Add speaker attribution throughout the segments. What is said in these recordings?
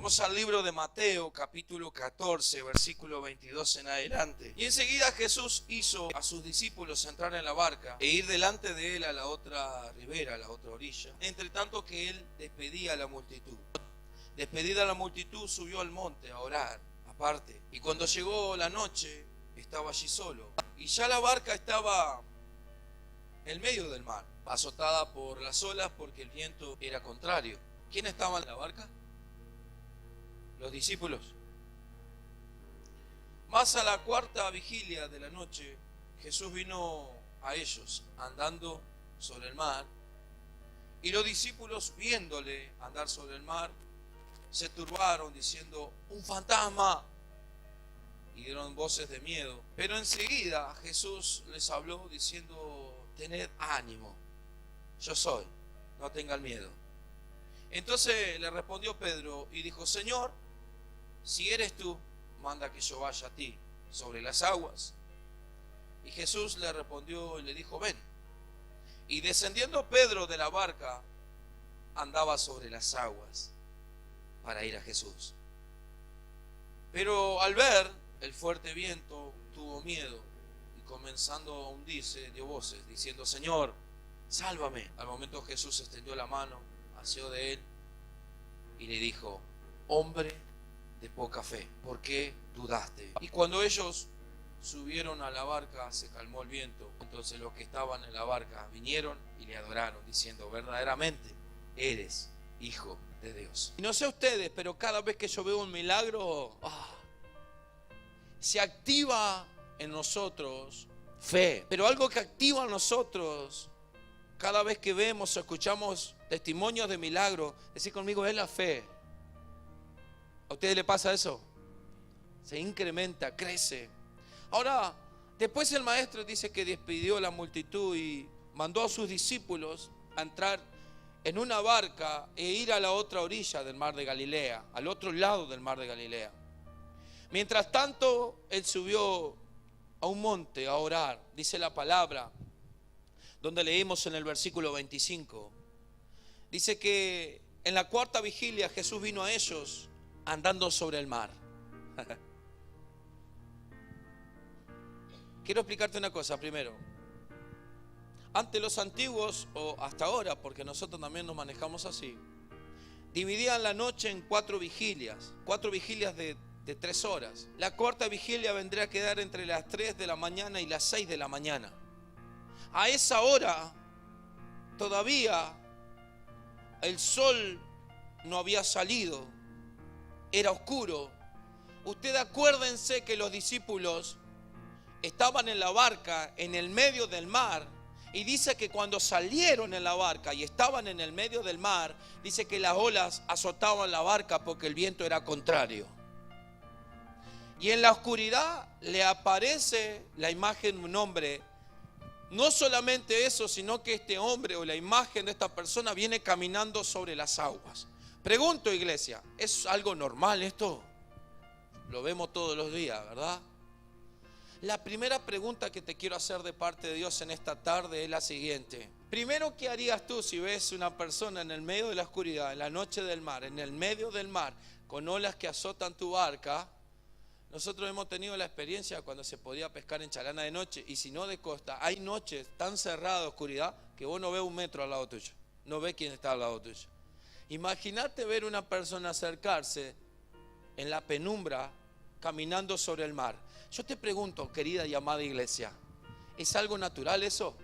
Speaker 1: Vamos al libro de Mateo, capítulo 14, versículo 22 en adelante. Y enseguida Jesús hizo a sus discípulos entrar en la barca e ir delante de él a la otra ribera, a la otra orilla, entre tanto que él despedía a la multitud. Despedida la multitud, subió al monte a orar, aparte. Y cuando llegó la noche, estaba allí solo. Y ya la barca estaba en medio del mar, azotada por las olas porque el viento era contrario. ¿Quién estaba en la barca? Los discípulos. Más a la cuarta vigilia de la noche, Jesús vino a ellos andando sobre el mar, y los discípulos, viéndole andar sobre el mar, se turbaron diciendo: ¡un fantasma! Y dieron voces de miedo. Pero enseguida Jesús les habló diciendo: tened ánimo, yo soy, no tengan miedo. Entonces le respondió Pedro y dijo: Señor, si eres tú, manda que yo vaya a ti sobre las aguas. Y Jesús le respondió y le dijo: ven. Y descendiendo Pedro de la barca, andaba sobre las aguas para ir a Jesús. Pero al ver el fuerte viento, tuvo miedo, y comenzando a hundirse, dio voces, diciendo: Señor, sálvame. Al momento Jesús extendió la mano, asió de él y le dijo: hombre de poca fe, ¿por qué dudaste? Y cuando ellos subieron a la barca, se calmó el viento. Entonces los que estaban en la barca vinieron y le adoraron, diciendo: verdaderamente eres Hijo de Dios. Y no sé ustedes, pero cada vez que yo veo un milagro, se activa en nosotros fe. Pero algo que activa en nosotros cada vez que vemos o escuchamos testimonios de milagro, decir conmigo, es la fe. ¿A ustedes les pasa eso? Se incrementa, crece. Ahora, después el maestro dice que despidió a la multitud y mandó a sus discípulos a entrar en una barca e ir a la otra orilla del mar de Galilea, al otro lado del mar de Galilea. Mientras tanto, él subió a un monte a orar, dice la palabra, donde leímos en el versículo 25. Dice que en la cuarta vigilia Jesús vino a ellos andando sobre el mar. Quiero explicarte una cosa primero. Ante los antiguos, o hasta ahora, porque nosotros también nos manejamos así, dividían la noche en cuatro vigilias de 3 horas. La cuarta vigilia vendría a quedar entre las 3 de la mañana y las 6 de la mañana. A esa hora todavía el sol no había salido, era oscuro. Ustedes acuérdense que los discípulos estaban en la barca en el medio del mar, y dice que cuando salieron en la barca y estaban en el medio del mar, dice que las olas azotaban la barca porque el viento era contrario. Y en la oscuridad le aparece la imagen de un hombre. No solamente eso, sino que este hombre o la imagen de esta persona viene caminando sobre las aguas. Pregunto, iglesia, ¿es algo normal esto? Lo vemos todos los días, ¿verdad? La primera pregunta que te quiero hacer de parte de Dios en esta tarde es la siguiente. Primero, ¿qué harías tú si ves una persona en el medio de la oscuridad, en la noche del mar, en el medio del mar, con olas que azotan tu barca? Nosotros hemos tenido la experiencia cuando se podía pescar en Chalana de noche, y si no de costa. Hay noches tan cerradas de oscuridad que vos no ves un metro al lado tuyo, no ves quién está al lado tuyo. Imagínate ver una persona acercarse en la penumbra caminando sobre el mar. Yo te pregunto, querida y amada iglesia, ¿es algo natural eso?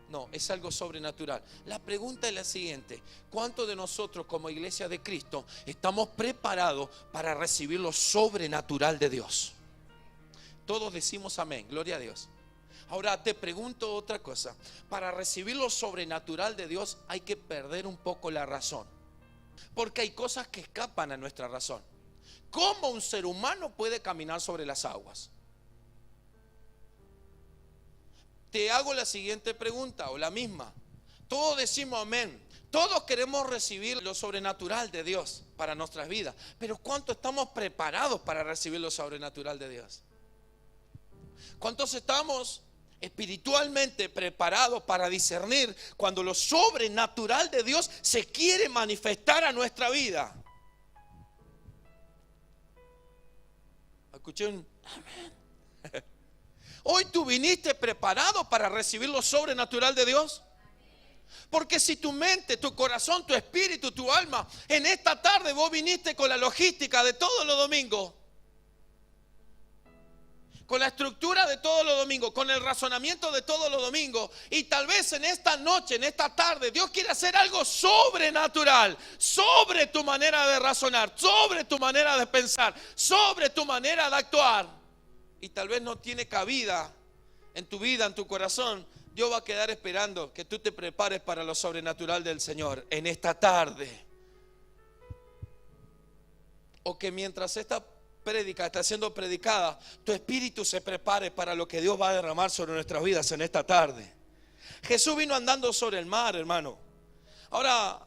Speaker 1: No, es algo sobrenatural. La pregunta es la siguiente: ¿cuántos de nosotros como iglesia de Cristo estamos preparados para recibir lo sobrenatural de Dios? Todos decimos amén, gloria a Dios. Ahora te pregunto otra cosa: para recibir lo sobrenatural de Dios hay que perder un poco la razón, porque hay cosas que escapan a nuestra razón. ¿Cómo un ser humano puede caminar sobre las aguas? Te hago la siguiente pregunta, o la misma. Todos decimos amén. Todos queremos recibir lo sobrenatural de Dios para nuestras vidas. Pero ¿cuánto estamos preparados para recibir lo sobrenatural de Dios? ¿Cuántos estamos espiritualmente preparados para discernir cuando lo sobrenatural de Dios se quiere manifestar a nuestra vida? Escuché un amén. Hoy tú viniste preparado para recibir lo sobrenatural de Dios. Porque si tu mente, tu corazón, tu espíritu, tu alma, en esta tarde vos viniste con la logística de todos los domingos, con la estructura de todos los domingos, con el razonamiento de todos los domingos, y tal vez en esta noche, en esta tarde, Dios quiere hacer algo sobrenatural sobre tu manera de razonar, sobre tu manera de pensar, sobre tu manera de actuar, y tal vez no tiene cabida en tu vida, en tu corazón. Dios va a quedar esperando que tú te prepares para lo sobrenatural del Señor en esta tarde. O que mientras esta prédica está siendo predicada, tu espíritu se prepare para lo que Dios va a derramar sobre nuestras vidas en esta tarde. Jesús vino andando sobre el mar, hermano. Ahora,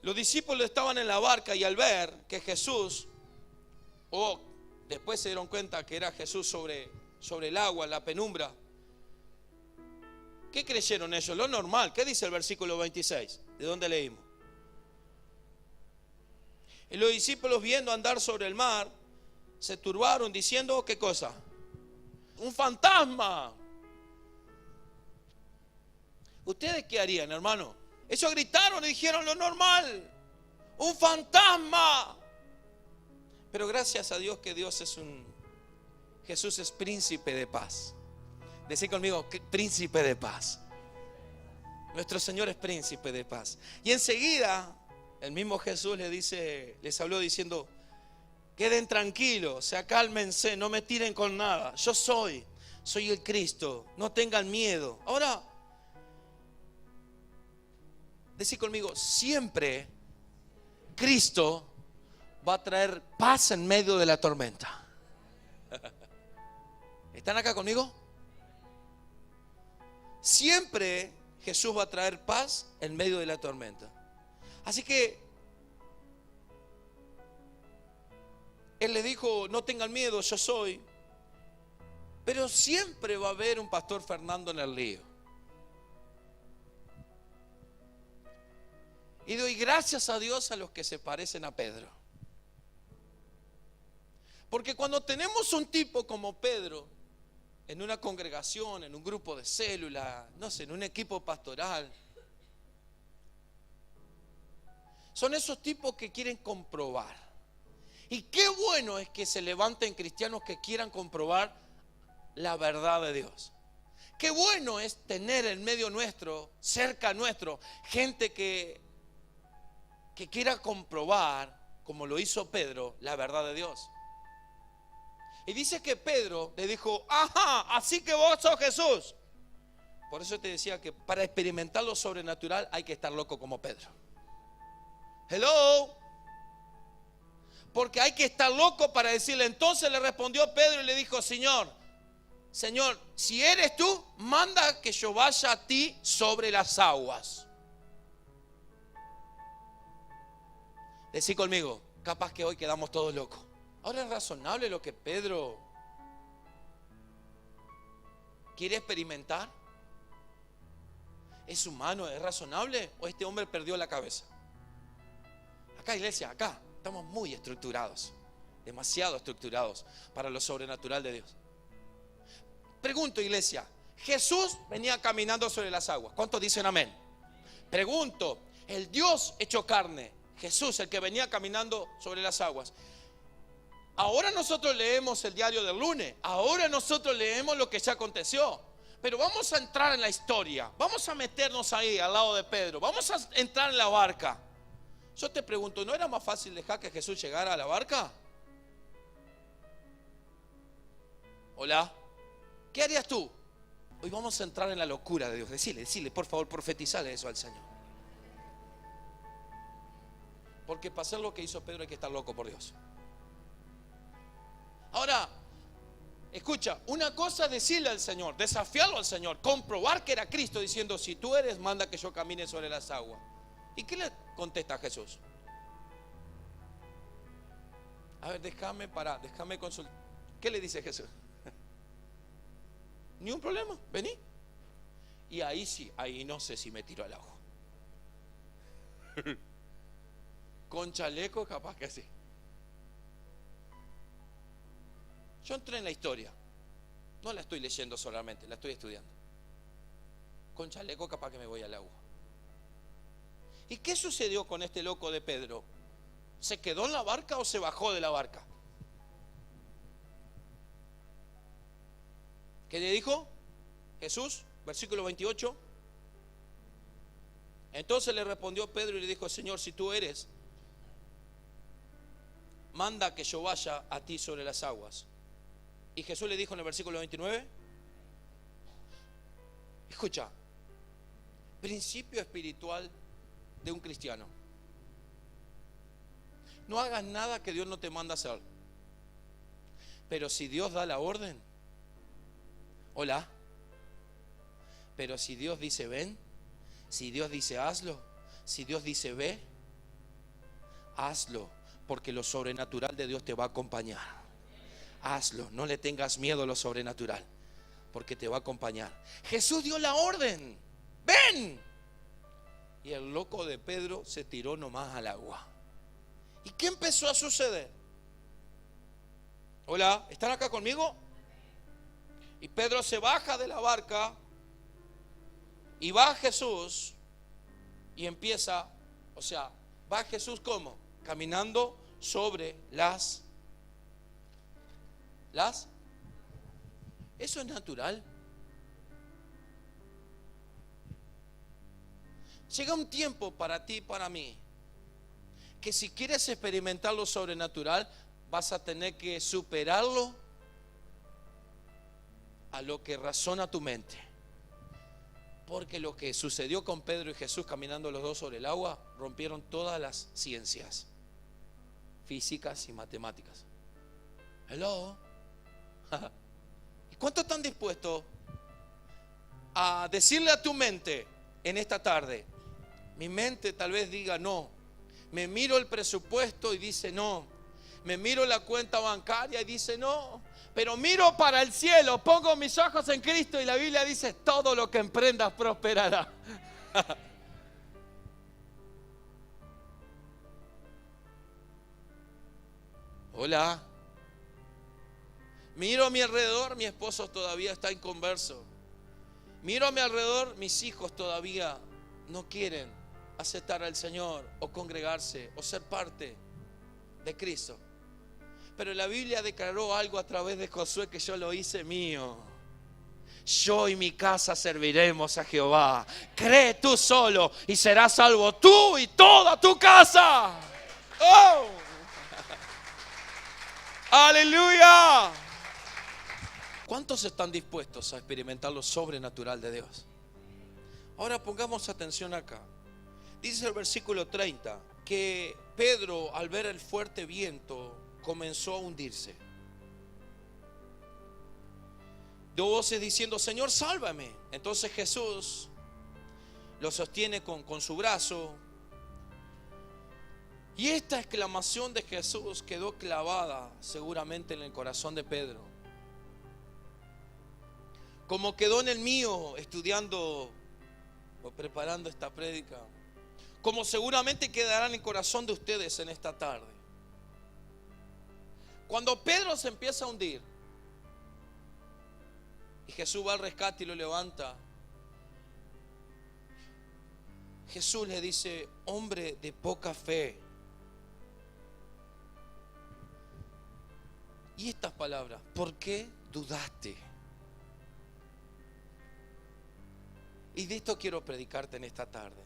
Speaker 1: los discípulos estaban en la barca y al ver que Jesús, después se dieron cuenta que era Jesús sobre el agua, en la penumbra, ¿qué creyeron ellos? Lo normal. ¿Qué dice el versículo 26? ¿De dónde leímos? Y los discípulos, viendo andar sobre el mar, se turbaron diciendo, ¿qué cosa? Un fantasma. ¿Ustedes qué harían, hermano? Ellos gritaron y dijeron lo normal, un fantasma. Pero gracias a Dios que Jesús es príncipe de paz. Decí conmigo, príncipe de paz. Nuestro Señor es príncipe de paz. Y enseguida el mismo Jesús les habló diciendo, queden tranquilos, o sea, cálmense, no me tiren con nada. Yo soy el Cristo, no tengan miedo. Ahora, decí conmigo, siempre Cristo va a traer paz en medio de la tormenta. ¿Están acá conmigo? Siempre Jesús va a traer paz en medio de la tormenta. Así que Él les dijo, no tengan miedo, yo soy. Pero siempre va a haber un pastor Fernando en el lío. Y doy gracias a Dios a los que se parecen a Pedro. Porque cuando tenemos un tipo como Pedro en una congregación, en un grupo de célula, no sé, en un equipo pastoral, son esos tipos que quieren comprobar. Y qué bueno es que se levanten cristianos que quieran comprobar la verdad de Dios. Qué bueno es tener en medio nuestro, cerca nuestro, gente que quiera comprobar, como lo hizo Pedro, la verdad de Dios. Y dice que Pedro le dijo, ajá, así que vos sos Jesús. Por eso te decía que para experimentar lo sobrenatural hay que estar loco como Pedro. Hello. Porque hay que estar loco para decirle. Entonces le respondió Pedro y le dijo, Señor, si eres tú, manda que yo vaya a ti sobre las aguas. Decí conmigo, capaz que hoy quedamos todos locos. Ahora, ¿es razonable lo que Pedro quiere experimentar? ¿Es humano? ¿Es razonable? ¿O este hombre perdió la cabeza? Acá, iglesia, acá estamos muy estructurados, demasiado estructurados para lo sobrenatural de Dios. Pregunto, iglesia, Jesús venía caminando sobre las aguas. ¿Cuántos dicen amén? Pregunto, el Dios hecho carne, Jesús, el que venía caminando sobre las aguas. Ahora nosotros leemos el diario del lunes, ahora nosotros leemos lo que ya aconteció, pero vamos a entrar en la historia, vamos a meternos ahí al lado de Pedro, vamos a entrar en la barca. Yo te pregunto, ¿no era más fácil dejar que Jesús llegara a la barca? Hola, ¿qué harías tú? Hoy vamos a entrar en la locura de Dios. Decile, por favor, profetizale eso al Señor. Porque para hacer lo que hizo Pedro hay que estar loco por Dios. Ahora, escucha, una cosa es decirle al Señor, desafiarlo al Señor, comprobar que era Cristo, diciendo, si tú eres, manda que yo camine sobre las aguas. ¿Y qué le contesta Jesús? A ver, déjame consultar. ¿Qué le dice Jesús? Ni un problema, vení. Y ahí sí, ahí no sé si me tiro al agua. Con chaleco capaz que sí. Yo entré en la historia. No la estoy leyendo solamente, la estoy estudiando. Con chaleco capaz que me voy al agua. ¿Y qué sucedió con este loco de Pedro? ¿Se quedó en la barca o se bajó de la barca? ¿Qué le dijo Jesús? Versículo 28. Entonces le respondió Pedro y le dijo: Señor, si tú eres, manda que yo vaya a ti sobre las aguas. Y Jesús le dijo en el versículo 29, escucha, principio espiritual de un cristiano: no hagas nada que Dios no te manda hacer. Pero si Dios da la orden, hola. Pero si Dios dice ven, si Dios dice hazlo, si Dios dice ve, hazlo, porque lo sobrenatural de Dios te va a acompañar. Hazlo, no le tengas miedo a lo sobrenatural, porque te va a acompañar. Jesús dio la orden, ven. Y el loco de Pedro se tiró nomás al agua. ¿Y qué empezó a suceder? Hola, ¿están acá conmigo? Y Pedro se baja de la barca y va Jesús y empieza, o sea, va Jesús ¿cómo? Caminando sobre las. Eso es natural. Llega un tiempo para ti y para mí que si quieres experimentar lo sobrenatural, vas a tener que superarlo a lo que razona tu mente. Porque lo que sucedió con Pedro y Jesús caminando los dos sobre el agua, rompieron todas las ciencias físicas y matemáticas. Hello. ¿Y cuántos están dispuestos a decirle a tu mente en esta tarde? Mi mente tal vez diga no. Me miro el presupuesto y dice no. Me miro la cuenta bancaria y dice no. Pero miro para el cielo, pongo mis ojos en Cristo y la Biblia dice: todo lo que emprendas prosperará. Hola. Miro a mi alrededor, mi esposo todavía está inconverso. Miro a mi alrededor, mis hijos todavía no quieren aceptar al Señor o congregarse o ser parte de Cristo. Pero la Biblia declaró algo a través de Josué que yo lo hice mío. Yo y mi casa serviremos a Jehová. Cree tú solo y serás salvo tú y toda tu casa. ¡Oh! ¡Aleluya! ¿Cuántos están dispuestos a experimentar lo sobrenatural de Dios? Ahora pongamos atención acá. Dice el versículo 30 que Pedro, al ver el fuerte viento, comenzó a hundirse. Dio voces diciendo: Señor, sálvame. Entonces Jesús lo sostiene con su brazo. Y esta exclamación de Jesús quedó clavada seguramente en el corazón de Pedro, como quedó en el mío estudiando o preparando esta prédica, como seguramente quedará en el corazón de ustedes en esta tarde. Cuando Pedro se empieza a hundir y Jesús va al rescate y lo levanta, Jesús le dice: hombre de poca fe. Y estas palabras: ¿por qué dudaste? Y de esto quiero predicarte en esta tarde.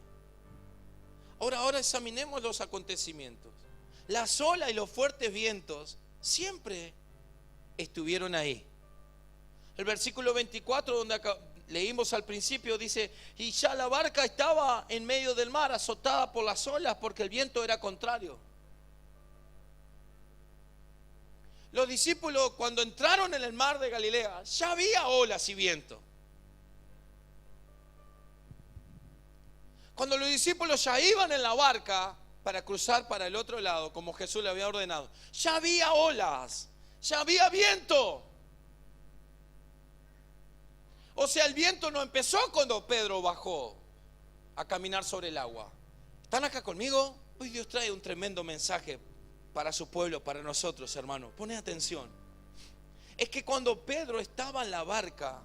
Speaker 1: Ahora examinemos los acontecimientos. Las olas y los fuertes vientos siempre estuvieron ahí. El versículo 24, donde leímos al principio, dice: y ya la barca estaba en medio del mar, azotada por las olas, porque el viento era contrario. Los discípulos, cuando entraron en el mar de Galilea, ya había olas y viento. Cuando los discípulos ya iban en la barca para cruzar para el otro lado, como Jesús le había ordenado, ya había olas, ya había viento. O sea, el viento no empezó cuando Pedro bajó a caminar sobre el agua. ¿Están acá conmigo? Hoy Dios trae un tremendo mensaje para su pueblo, para nosotros, hermano. Pone atención. es que cuando Pedro estaba en la barca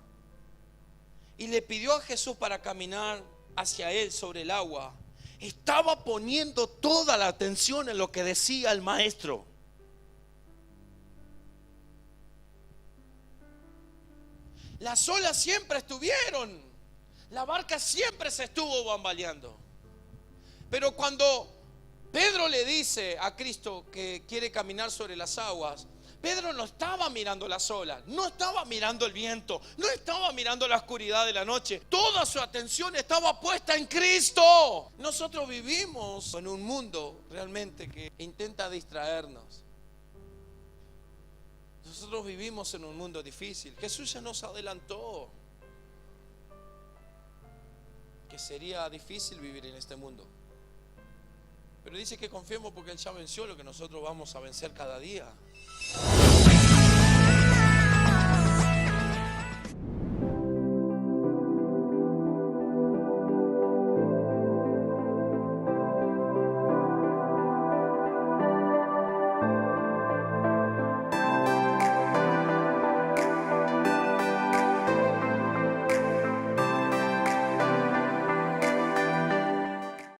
Speaker 1: y le pidió a Jesús para caminar hacia él sobre el agua, estaba poniendo toda la atención en lo que decía el maestro. Las olas siempre estuvieron, la barca siempre se estuvo bambaleando. Pero cuando Pedro le dice a Cristo que quiere caminar sobre las aguas, Pedro no estaba mirando las olas, no estaba mirando el viento, no estaba mirando la oscuridad de la noche. Toda su atención estaba puesta en Cristo. Nosotros vivimos en un mundo realmente que intenta distraernos. Nosotros vivimos en un mundo difícil. Jesús ya nos adelantó que sería difícil vivir en este mundo. Pero dice que confiemos porque Él ya venció lo que nosotros vamos a vencer cada día.